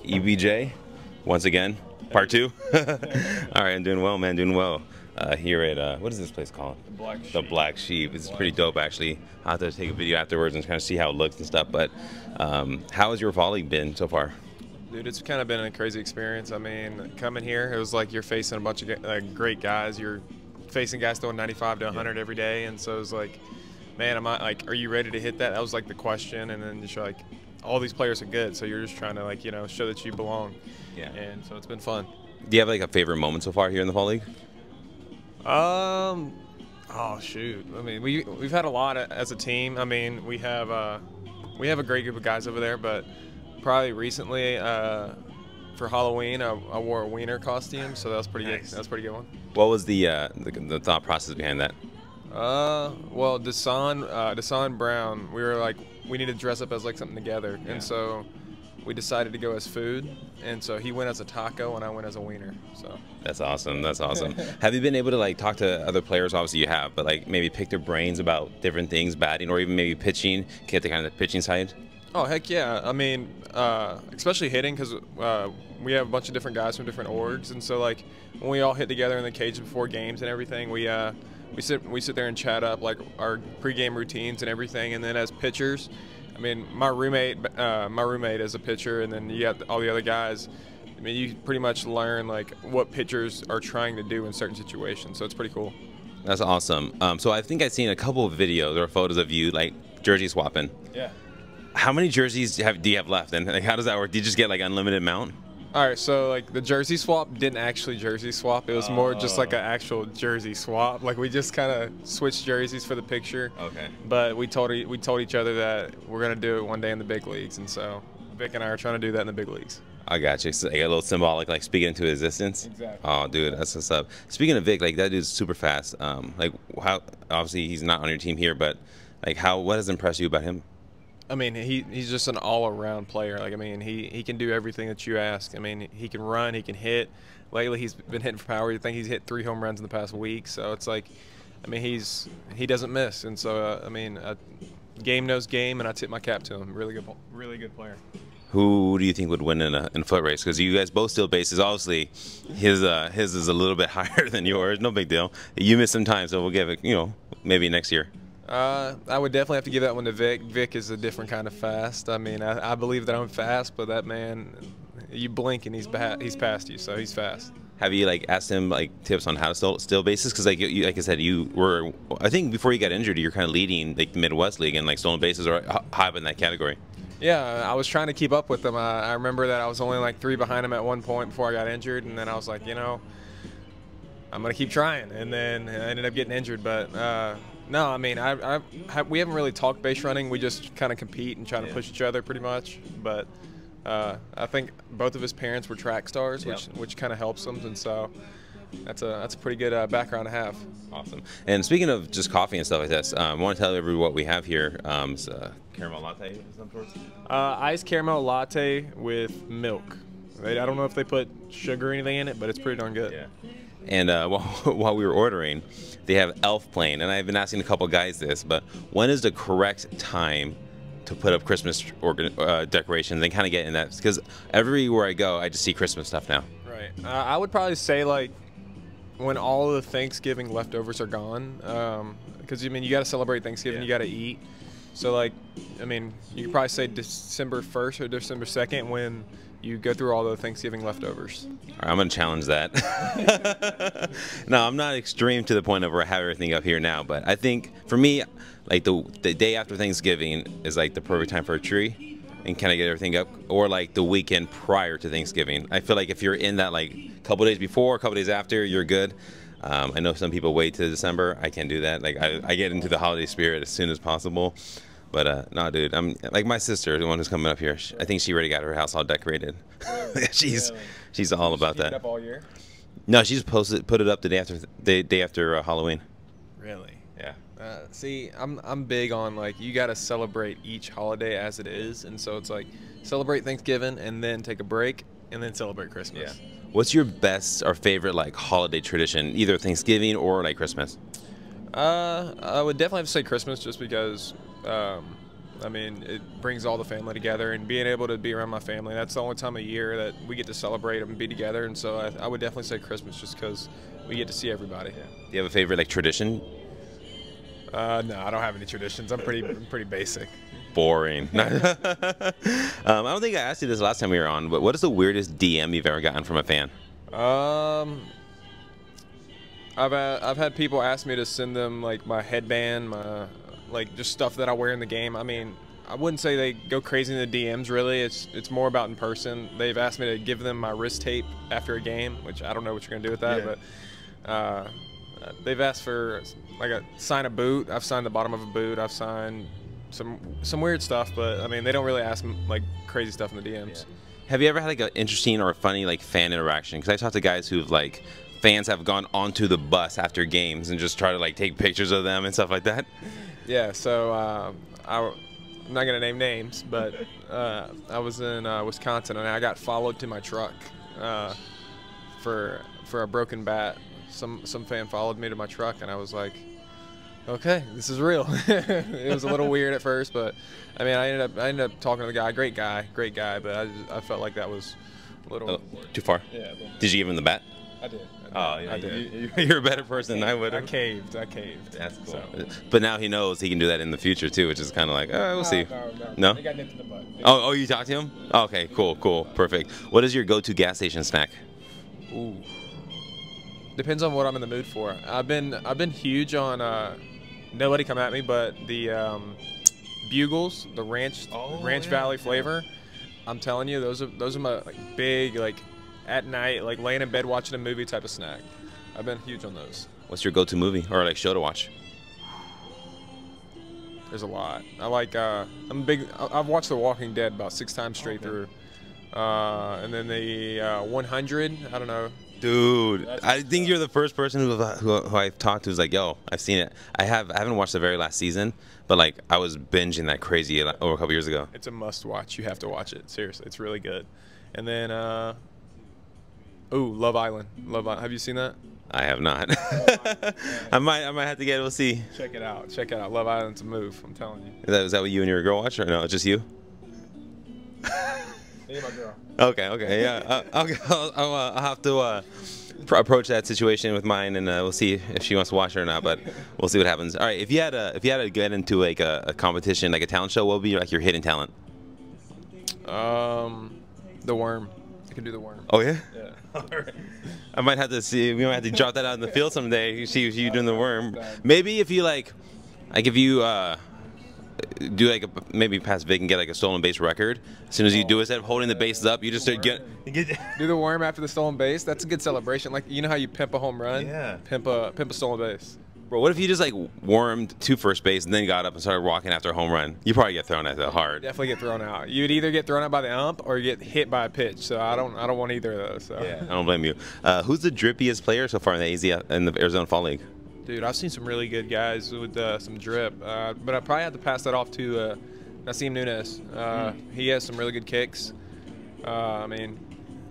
EBJ, once again, part 2. All right, I'm doing well, man, doing well. Here at, what is this place called? The Black Sheep. The Black Sheep. It's pretty dope, actually. I'll have to take a video afterwards and kind of see how it looks and stuff. But how has your volley been so far? Dude, it's kind of been a crazy experience. I mean, coming here, it was like you're facing a bunch of great guys. You're facing guys throwing 95 to 100 every day, and so it was like, man, are you ready to hit that? That was like the question, and then just like, all these players are good, so you're just trying to show that you belong. Yeah. And so it's been fun. Do you have like a favorite moment so far here in the fall league? Oh shoot. I mean, we've had a lot as a team. I mean, we have a great group of guys over there, but probably recently for Halloween, I wore a wiener costume, so that was pretty good. That was a pretty good one. What was the thought process behind that? Well, Deshaun Brown, we were like, we need to dress up as like something together, and so we decided to go as food, and so he went as a taco and I went as a wiener. So that's awesome. That's awesome. Have you been able to like talk to other players? Obviously you have, but like maybe pick their brains about different things, batting, or even maybe pitching, get the kind of pitching side? Oh heck yeah! I mean, especially hitting, because we have a bunch of different guys from different orgs, and so like when we all hit together in the cage before games and everything, we sit there and chat up like our pregame routines and everything, and then as pitchers, I mean, my roommate is a pitcher, and then you got all the other guys. I mean, you pretty much learn like what pitchers are trying to do in certain situations, so it's pretty cool. That's awesome. So I think I've seen a couple of videos or photos of you like jersey swapping. Yeah. How many jerseys do you have left, and like, how does that work? Do you just get like unlimited amount? All right, so like the jersey swap didn't actually jersey swap. It was more just like an actual jersey swap. Like we just kind of switched jerseys for the picture. Okay. But we told each other that we're gonna do it one day in the big leagues, and so Vic and I are trying to do that in the big leagues. I got you. So, like, a little symbolic, like speaking into existence. Exactly. Oh, dude, that's what's up. Speaking of Vic, like that dude's super fast. Like how? Obviously, he's not on your team here, but like what has impressed you about him? I mean, he's just an all-around player. Like, I mean, he can do everything that you ask. I mean, he can run, he can hit. Lately, he's been hitting for power. I think he's hit 3 home runs in the past week. So it's like, I mean, he doesn't miss. And so, I mean, game knows game, and I tip my cap to him. Really good player. Who do you think would win in a foot race? Because you guys both steal bases. Obviously, his is a little bit higher than yours. No big deal. You missed some time, so we'll give it, maybe next year. I would definitely have to give that one to Vic. Vic is a different kind of fast. I mean, I believe that I'm fast, but that man, you blink and he's past you, so he's fast. Have you like asked him like tips on how to steal bases? Because like I said, you were, I think before you got injured, you're kind of leading like the Midwest League, and like stolen bases are high up in that category. Yeah, I was trying to keep up with him. I remember that I was only like 3 behind him at one point before I got injured, and then I was like, I'm gonna keep trying, and then I ended up getting injured, but. No, I mean, we haven't really talked base running. We just kind of compete and try to push each other pretty much. But I think both of his parents were track stars, which kind of helps them, and so that's a pretty good background to have. Awesome. And speaking of just coffee and stuff like this, I want to tell everyone what we have here. It's caramel latte of some sort. Iced caramel latte with milk. I don't know if they put sugar or anything in it, but it's pretty darn good. Yeah. And while we were ordering, they have Elf playing, and I've been asking a couple guys this, but when is the correct time to put up Christmas decorations and kind of get in that? Because everywhere I go, I just see Christmas stuff now. Right. I would probably say like when all of the Thanksgiving leftovers are gone, because I mean you got to celebrate Thanksgiving, you got to eat. So like, I mean, you could probably say December 1st or December 2nd when you go through all the Thanksgiving leftovers. All right, I'm going to challenge that. No, I'm not extreme to the point of where I have everything up here now, but I think for me, like the day after Thanksgiving is like the perfect time for a tree and kind of get everything up, or like the weekend prior to Thanksgiving. I feel like if you're in that like couple days before, a couple days after, you're good. I know some people wait till December. I can't do that. Like I get into the holiday spirit as soon as possible. But no, dude, I'm like my sister, the one who's coming up here. I think she already got her house all decorated. she's all about that. Keep it up all year? No, she's put it up the day after Halloween. Really? Yeah. See, I'm big on like you got to celebrate each holiday as it is, and so it's like celebrate Thanksgiving and then take a break and then celebrate Christmas. Yeah. What's your best or favorite like holiday tradition, either Thanksgiving or like Christmas? I would definitely have to say Christmas, just because I mean, it brings all the family together, and being able to be around my family, that's the only time of year that we get to celebrate and be together. And so I would definitely say Christmas, just because we get to see everybody. Do you have a favorite like tradition? No, I don't have any traditions. I'm pretty basic. Boring. I don't think I asked you this last time we were on, but what is the weirdest DM you've ever gotten from a fan? I've had people ask me to send them like my headband, my like just stuff that I wear in the game. I mean, I wouldn't say they go crazy in the DMs really. It's more about in person. They've asked me to give them my wrist tape after a game, which I don't know what you're gonna do with that, but they've asked for like sign a boot. I've signed the bottom of a boot. I've signed some weird stuff, but I mean they don't really ask like crazy stuff in the DMs. Have you ever had like an interesting or funny like fan interaction? Because I talked to guys who've like fans have gone onto the bus after games and just try to like take pictures of them and stuff like that. Yeah, so I'm not gonna name names, but I was in Wisconsin and I got followed to my truck for a broken bat. Some fan followed me to my truck, and I was like, okay, this is real. It was a little weird at first, but I mean, I ended up talking to the guy. Great guy, but I felt like that was a little too far. Yeah. Did you give him the bat? I did. Oh, yeah. I did. You're a better person than I would. I caved. That's cool. So. But now he knows he can do that in the future too, which is kind of like, we'll see. No? No? They got nipped in the butt. Oh, you talked to him? Okay, cool, perfect. What is your go-to gas station snack? Ooh. Depends on what I'm in the mood for. I've been huge on nobody come at me, but the Bugles, the Ranch Valley flavor. I'm telling you, those are my like big like at night like laying in bed watching a movie type of snack. I've been huge on those. What's your go-to movie or like show to watch? There's a lot. I like I'm big. I've watched The Walking Dead about 6 times straight through, and then the 100. I don't know. Dude, I think you're the first person who I've talked to who's like, yo, I've seen it. I haven't watched the very last season, but like I was binging that crazy over a couple years ago. It's a must-watch. You have to watch it. Seriously, it's really good. And then, Love Island. Have you seen that? I have not. I might have to get it. We'll see. Check it out. Love Island's a move. I'm telling you. Is that what you and your girl watch, or no? Just you? Me and my girl. Okay, yeah. I'll have to approach that situation with mine, and we'll see if she wants to watch it or not. But we'll see what happens. All right, if you had to get into like a competition, like a talent show, what would be like your hidden talent? The worm. I can do the worm. Oh yeah. Yeah. All right. I might have to see. We might have to drop that out in the field someday. See if you doing the worm. Maybe if you like if you do like maybe past Vic and get like a stolen base record. As soon as you do it, instead of holding the bases up, you just start do the worm after the stolen base. That's a good celebration. Like you know how you pimp a home run? Yeah. Pimp a stolen base. Bro, what if you just like wormed to first base and then got up and started walking after a home run? You probably get thrown out that hard. Definitely get thrown out. You'd either get thrown out by the ump or get hit by a pitch. So I don't want either of those. So. Yeah, I don't blame you. Who's the drippiest player so far in the Arizona Fall League? Dude, I've seen some really good guys with some drip, but I probably have to pass that off to Nasim Nunes. He has some really good kicks. I mean,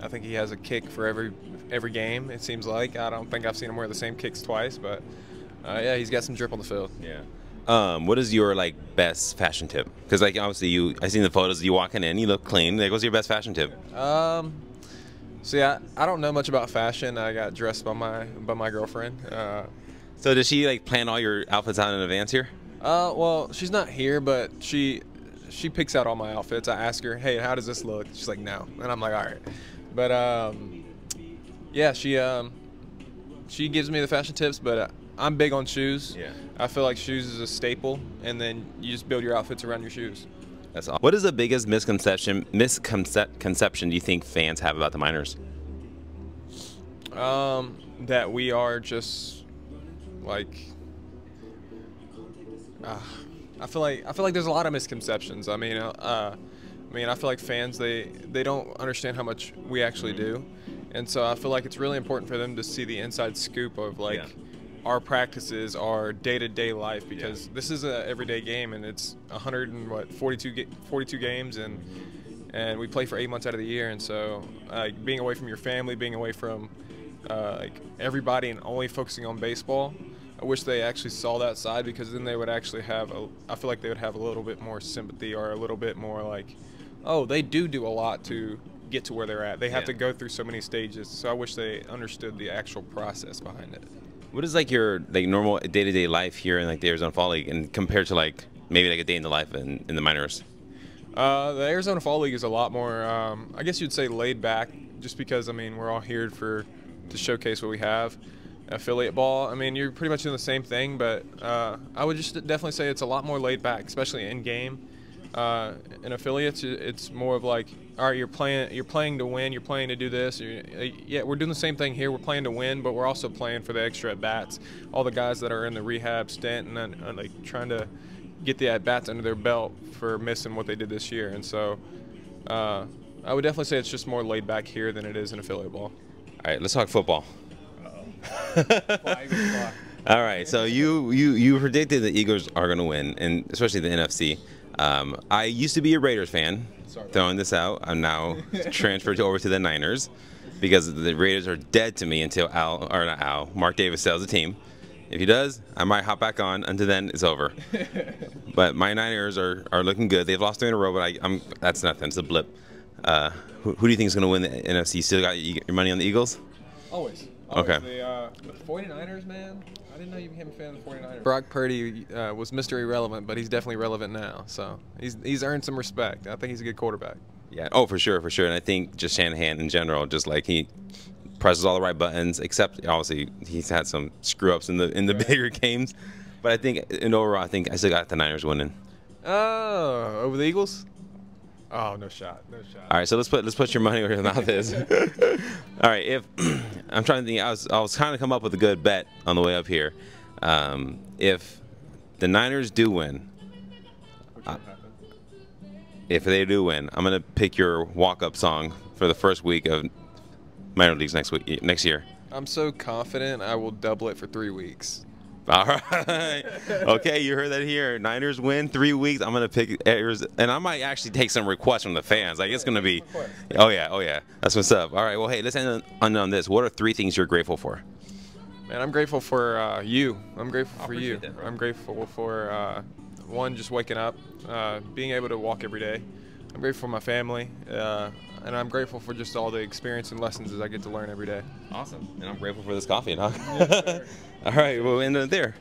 I think he has a kick for every game. It seems like. I don't think I've seen him wear the same kicks twice, but yeah, he's got some drip on the field. Yeah. What is your like best fashion tip? Because like obviously I seen the photos of you walking in, you look clean. Like, what's your best fashion tip? See, I don't know much about fashion. I got dressed by my girlfriend. So does she like plan all your outfits out in advance here? Well, she's not here, but she picks out all my outfits. I ask her, hey, how does this look? She's like, no, and I'm like, all right. But yeah, she gives me the fashion tips, but I'm big on shoes. Yeah. I feel like shoes is a staple, and then you just build your outfits around your shoes. That's all. What is the biggest misconception do you think fans have about the Miners? That we are just like I feel like there's a lot of misconceptions. I mean, I feel like fans they don't understand how much we actually do, and so I feel like it's really important for them to see the inside scoop of like our practices, our day-to-day life, because this is a everyday game, and it's 42 games, and we play for 8 months out of the year, and so being away from your family, being away from like everybody, and only focusing on baseball, wish they actually saw that side, because then they would actually have I feel like they would have a little bit more sympathy, or a little bit more like, oh, they do a lot to get to where they're at. They have to go through so many stages. So I wish they understood the actual process behind it. What is like your normal day-to-day life here in like the Arizona Fall League, and compared to like maybe like a day in the life in the minors? The Arizona Fall League is a lot more, I guess you'd say, laid back, just because, I mean, we're all here to showcase what we have. Affiliate ball, I mean, you're pretty much doing the same thing, but I would just definitely say it's a lot more laid back, especially in game. In affiliates, it's more of like, all right, you're playing to win, you're playing to do this. Yeah, we're doing the same thing here. We're playing to win, but we're also playing for the extra at bats. All the guys that are in the rehab stint and like trying to get the at bats under their belt for missing what they did this year, and so I would definitely say it's just more laid back here than it is in affiliate ball. All right, let's talk football. All right, so you predicted the Eagles are going to win, and especially the NFC. I used to be a Raiders fan. Throwing this out, I'm now transferred over to the Niners because the Raiders are dead to me until Mark Davis sells the team. If he does, I might hop back on. Until then, it's over. But my Niners are looking good. They've lost 3 in a row, but that's nothing. It's a blip. Who do you think is going to win the NFC? Still got your money on the Eagles? Always. Okay. The 49ers, man. I didn't know you became a fan of the 49ers. Brock Purdy was Mr. Irrelevant, but he's definitely relevant now. So he's earned some respect. I think he's a good quarterback. Yeah. Oh, for sure, for sure. And I think just Shanahan in general, just like he presses all the right buttons, except obviously he's had some screw ups in the bigger games. But I think in overall, I think I still got the Niners winning. Oh, over the Eagles? Oh, no shot, no shot. All right, so let's put your money where your mouth is. All right, if I'm trying to think, I was trying to come up with a good bet on the way up here. If the Niners do win, if they do win, I'm gonna pick your walk-up song for the first week of minor leagues next year. I'm so confident I will double it for 3 weeks. All right. Okay, you heard that here. Niners win 3 weeks. I'm gonna pick Arizona, and I might actually take some requests from the fans. Like, it's gonna be, oh yeah, that's what's up. All right, well, hey, let's end on this. What are 3 things you're grateful for? Man, I'm grateful for you. I'm grateful for you. That, I'm grateful for one, just waking up, being able to walk every day. I'm grateful for my family, and I'm grateful for just all the experience and lessons that I get to learn every day. Awesome. And I'm grateful for this coffee, huh? Yes, All right, we'll end it there.